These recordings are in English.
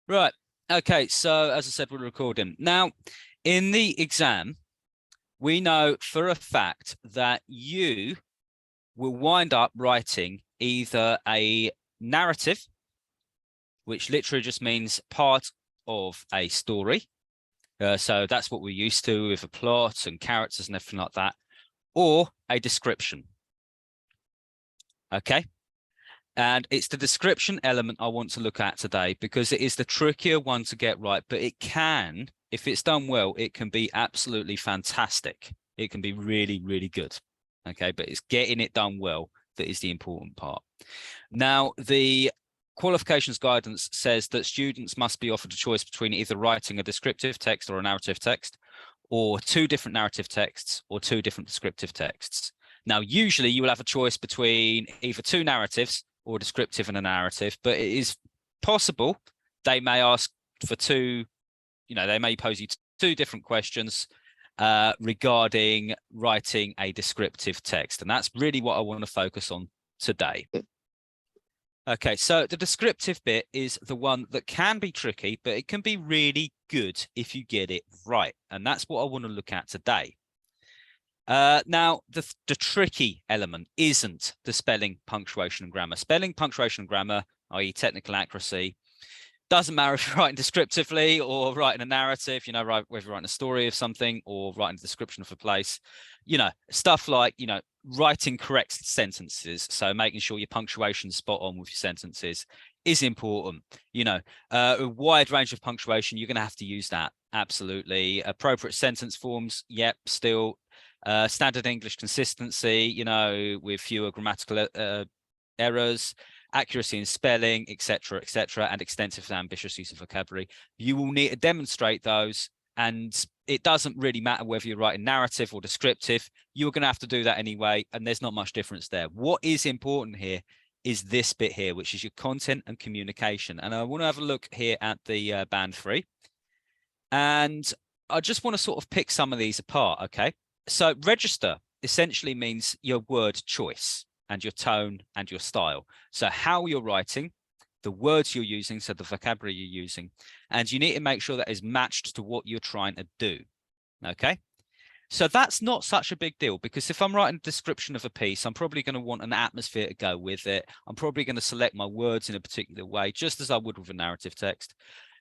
Right. Okay. So as I said, we're recording. Now, in the exam, we know for a fact that you will wind up writing either a narrative, which literally just means part of a story. So that's what we're used to with a plot and characters and everything like that, or a description. Okay. And it's the description element I want to look at today because it is the trickier one to get right, but it can, if it's done well, it can be absolutely fantastic. It can be really, really good. Okay, but it's getting it done well that is the important part. Now, the qualifications guidance says that students must be offered a choice between either writing a descriptive text or a narrative text, or two different narrative texts or two different descriptive texts. Now, usually you will have a choice between either two narratives or a descriptive and a narrative, but it is possible they may ask for two, they may pose you two different questions regarding writing a descriptive text. And that's really what I want to focus on today. Okay, so the descriptive bit is the one that can be tricky, but it can be really good if you get it right. And that's what I want to look at today. Now, the tricky element isn't the spelling, punctuation, and grammar. Spelling, punctuation, and grammar, i.e. technical accuracy, doesn't matter if you're writing descriptively or writing a narrative, whether you're writing a story of something or writing a description of a place, stuff like, writing correct sentences. So making sure your punctuation's spot on with your sentences is important. A wide range of punctuation, you're going to have to use that. Absolutely. Appropriate sentence forms, yep, still. Standard English consistency, with fewer grammatical errors, accuracy in spelling, etc., and extensive and ambitious use of vocabulary. You will need to demonstrate those, and it doesn't really matter whether you're writing narrative or descriptive. You're going to have to do that anyway, and there's not much difference there. What is important here is this bit here, which is your content and communication. And I want to have a look here at the band 3, and I just want to sort of pick some of these apart. Okay, so register essentially means your word choice and your tone and your style. So how you're writing, the words you're using, so the vocabulary you're using, and you need to make sure that is matched to what you're trying to do. Okay, so that's not such a big deal, because if I'm writing a description of a piece, I'm probably going to want an atmosphere to go with it. I'm probably going to select my words in a particular way, just as I would with a narrative text.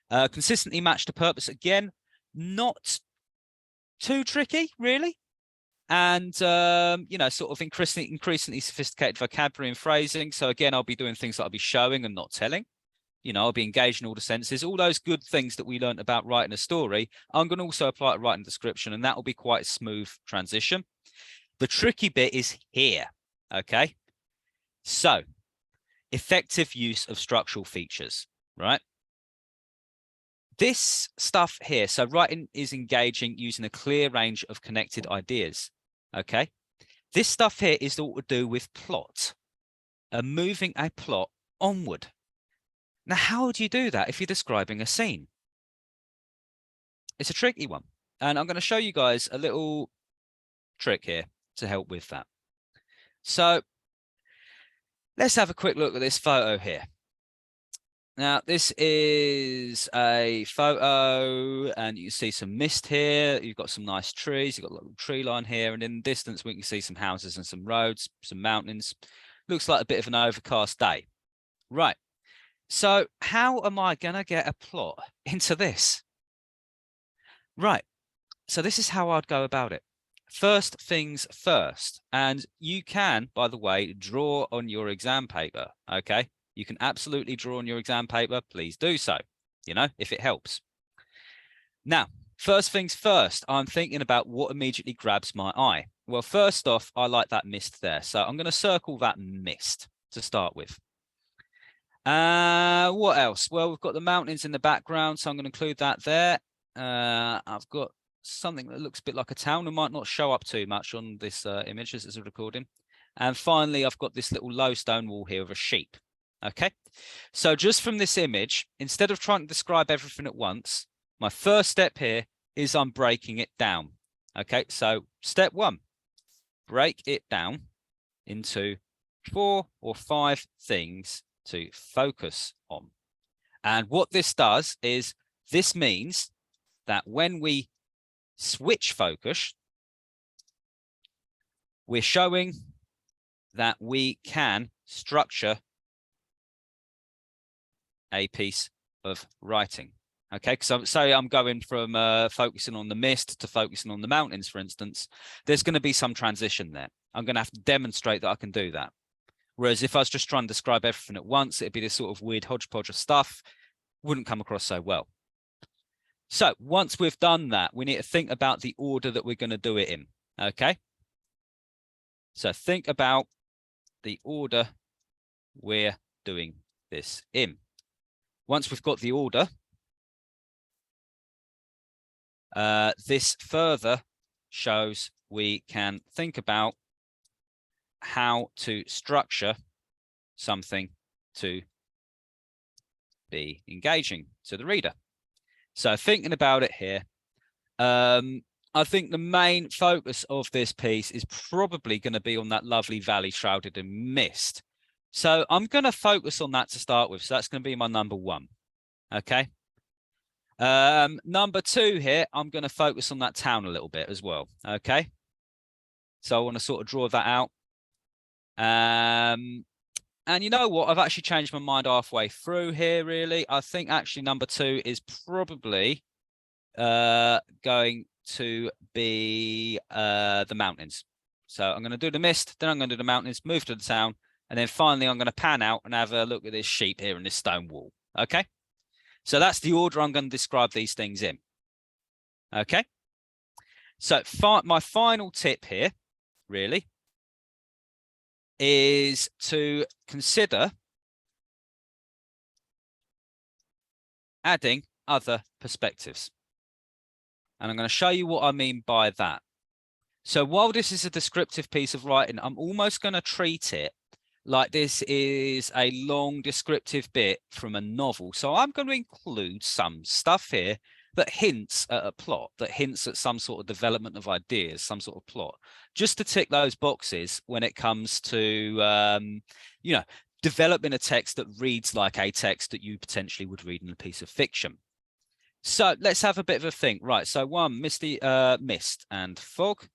Consistently match the purpose, again, not too tricky, really. And sort of increasingly sophisticated vocabulary and phrasing. So again, I'll be doing things that I'll be showing and not telling. I'll be engaged in all the senses. All those good things that we learned about writing a story, I'm going to also apply to writing a description, and that will be quite a smooth transition. The tricky bit is here. Okay, so effective use of structural features, right? This stuff here, so writing is engaging using a clear range of connected ideas. Okay, this stuff here is all to do with plot and moving a plot onward. Now, how do you do that if you're describing a scene? It's a tricky one, and I'm going to show you guys a little trick here to help with that. So let's have a quick look at this photo here. Now, this is a photo, and you see some mist here. You've got some nice trees. You've got a little tree line here, and in the distance, we can see some houses and some roads, some mountains. Looks like a bit of an overcast day. Right. So how am I going to get a plot into this? Right. So this is how I'd go about it. First things first. And you can, by the way, draw on your exam paper. Okay. You can absolutely draw on your exam paper. Please do so, if it helps. Now, first things first, I'm thinking about what immediately grabs my eye. Well, first off, I like that mist there. So I'm going to circle that mist to start with. What else? Well, we've got the mountains in the background, so I'm going to include that there. I've got something that looks a bit like a town. It might not show up too much on this image as it's a recording. And finally, I've got this little low stone wall here of a sheep. Okay, so just from this image, instead of trying to describe everything at once, my first step here is I'm breaking it down. Okay, so step 1, break it down into 4 or 5 things to focus on. And what this does is this means that when we switch focus, we're showing that we can structure a piece of writing. Okay, because say I'm going from focusing on the mist to focusing on the mountains, for instance, there's going to be some transition there. I'm going to have to demonstrate that I can do that. Whereas if I was just trying to describe everything at once, it'd be this sort of weird hodgepodge of stuff, wouldn't come across so well. So once we've done that, we need to think about the order that we're going to do it in. Okay, so think about the order we're doing this in. Once we've got the order, this further shows we can think about how to structure something to be engaging to the reader. So thinking about it here, I think the main focus of this piece is probably going to be on that lovely valley shrouded in mist. So I'm going to focus on that to start with. So that's going to be my number one. Okay. Number two here, I'm going to focus on that town a little bit as well. Okay. So I want to sort of draw that out. And you know what? I've actually changed my mind halfway through here, really. I think actually number two is probably going to be the mountains. So I'm going to do the mist, then I'm going to do the mountains, move to the town, and then finally I'm going to pan out and have a look at this sheep here and this stone wall. Okay. So that's the order I'm going to describe these things in. Okay. So my final tip here, really, is to consider adding other perspectives. And I'm going to show you what I mean by that. So while this is a descriptive piece of writing, I'm almost going to treat it like this is a long descriptive bit from a novel. So I'm going to include some stuff here that hints at a plot, that hints at some sort of development of ideas, some sort of plot, just to tick those boxes when it comes to, you know, developing a text that reads like a text that you potentially would read in a piece of fiction. So let's have a bit of a think. Right. So one, mist and fog.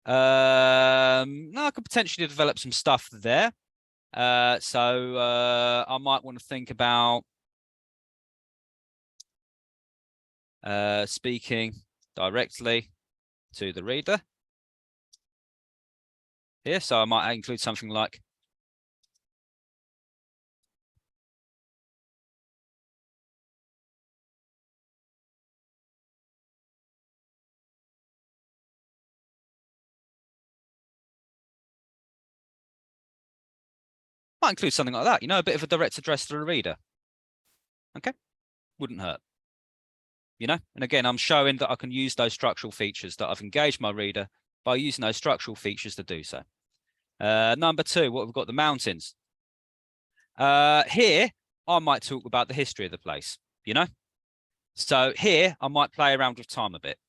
I could potentially develop some stuff there. So I might want to think about speaking directly to the reader here. So I might include something like, something like that, you know, a bit of a direct address to the reader. Okay, wouldn't hurt, you know. And again, I'm showing that I can use those structural features, that I've engaged my reader by using those structural features to do so. Number two, what we've got, the mountains. Here, I might talk about the history of the place, you know. So here, I might play around with time a bit.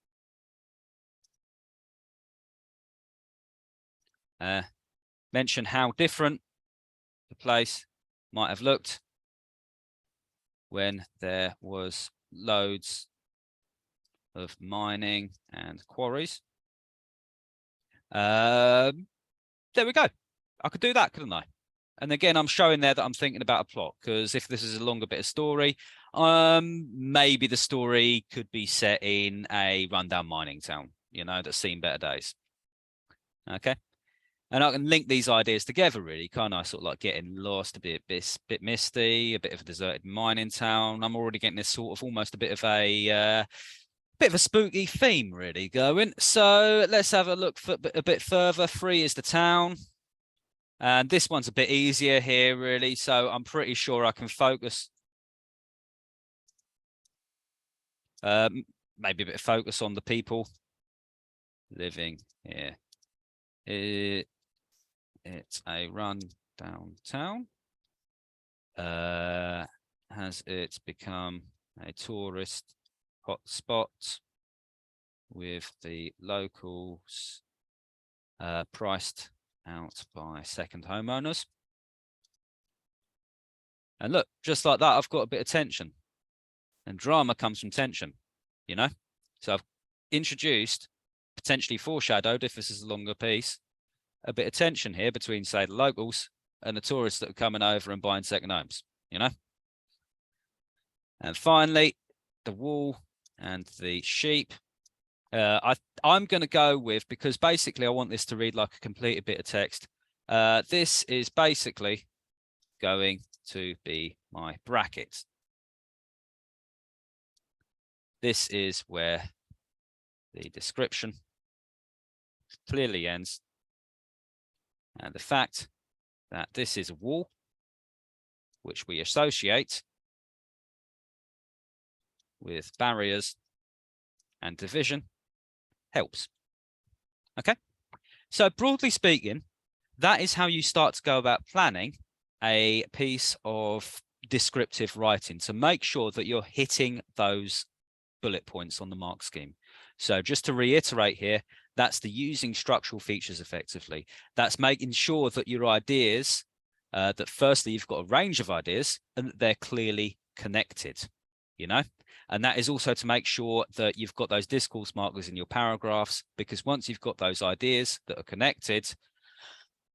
Mention how different the place might have looked when there was loads of mining and quarries. There we go. I could do that, couldn't I? And again, I'm showing there that I'm thinking about a plot, because if this is a longer bit of story, maybe the story could be set in a rundown mining town, you know, that's seen better days. Okay. And I can link these ideas together, really, can't I? Sort of like getting lost, a bit misty, a bit of a deserted mining town. I'm already getting this sort of almost a bit of a spooky theme, really, going. So let's have a look for a bit further. 3 is the town. And this one's a bit easier here, really. So I'm pretty sure I can focus. Maybe a bit of focus on the people living here. It's a run downtown. Has it become a tourist hotspot with the locals priced out by second homeowners? And look, just like that, I've got a bit of tension. And drama comes from tension, you know? So I've introduced, potentially foreshadowed, if this is a longer piece, a bit of tension here between, say, the locals and the tourists that are coming over and buying second homes, you know? And finally, the wool and the sheep. I'm going to go with, because basically I want this to read like a completed bit of text. This is basically going to be my bracket. This is where the description clearly ends. And the fact that this is a wall, which we associate with barriers and division, helps. Okay, so broadly speaking, that is how you start to go about planning a piece of descriptive writing, to make sure that you're hitting those bullet points on the mark scheme. So just to reiterate here, that's the using structural features effectively. That's making sure that your ideas, that firstly, you've got a range of ideas and that they're clearly connected, you know? And that is also to make sure that you've got those discourse markers in your paragraphs, because once you've got those ideas that are connected,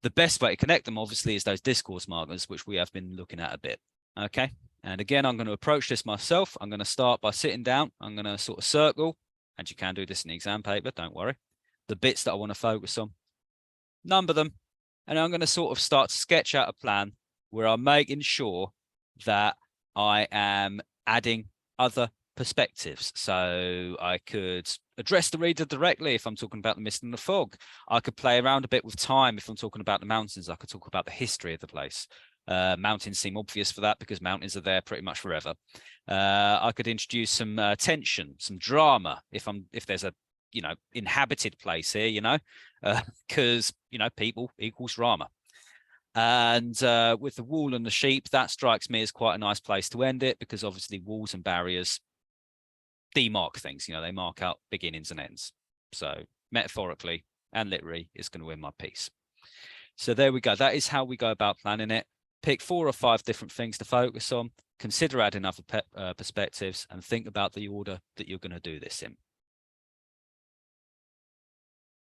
the best way to connect them, obviously, is those discourse markers, which we have been looking at a bit. Okay. And again, I'm going to approach this myself. I'm going to start by sitting down. I'm going to sort of circle, and you can do this in the exam paper, don't worry, the bits that I want to focus on, number them, and I'm going to sort of start to sketch out a plan where I'm making sure that I am adding other perspectives. So I could address the reader directly if I'm talking about the mist and the fog. I could play around a bit with time if I'm talking about the mountains. I could talk about the history of the place. Mountains seem obvious for that because mountains are there pretty much forever. I could introduce some tension, some drama if there's a inhabited place here, because people equals drama. And with the wool and the sheep, that strikes me as quite a nice place to end it, because obviously walls and barriers demark things, they mark out beginnings and ends. So metaphorically and literally, it's going to win my piece. So there we go. That is how we go about planning it. Pick 4 or 5 different things to focus on, consider adding other perspectives, and think about the order that you're going to do this in.